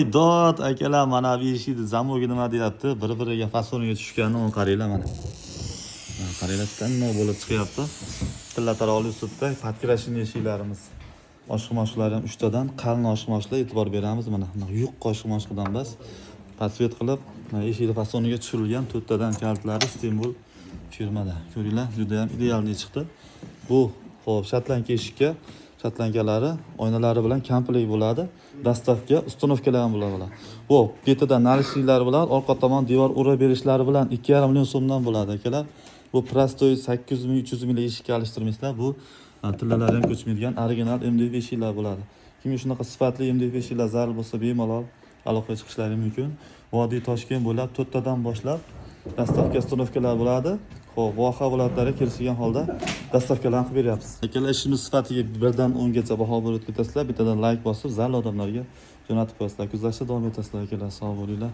Dod akalar, mana bu eshikni zamogi nima deyapti? Bir-biriga fasoniga tushganini o'n qaranglar mana. Mana qaranglar, tannoq bo'lib chiqyapti. Tilla taroqli ustida podkrashini eshiklarimiz. Oshqomoshlar ham 3 tadan qalin oshqomoshlar e'tibor beramiz. Mana yuqqa oshqomoshdan bas pasvet qilib, eshikni fasoniga tushirilgan 4 tadan kaltlari Istanbul firmada. Ko'ringlar, juda ham idealniy chiqdi. Bu xo'p, shotlanka eshikka shotlankalari oynalari bilan komplekt bo'ladi. Dastavka, uстановkalar ham bo'ladi. Bu betida narishliklar bilan orqa tomon devor ura berishlari bilan 2,5 million so'mdan bo'ladi akalar. Bu prostoy 800 ming, 300 ming eshikka alishtirmaysizlar. Bu tillalar ham ko'chmaydigan original MDF eshiklar bo'ladi. Kimga shunaqa sifatli MDF eshiklar zarur bo'lsa, bemalol aloqaga chiqishlari mumkin. Vodiy Toshkent bo'ylab 4 tadan boshlab dastavka uстановkalar bo'ladi. Xo'p, voha viloyatlariga kelishgan holda dastavkalarni qilib beryapmiz. Akalar, ishimiz sifatiga 1 dan 10 gacha baho berib ketasizlar. Bittadan like bosib, zarur odamlarga jo'natib qo'yasizlar. Kuzatishda davom etasizlar akalar. Sog' bo'linglar.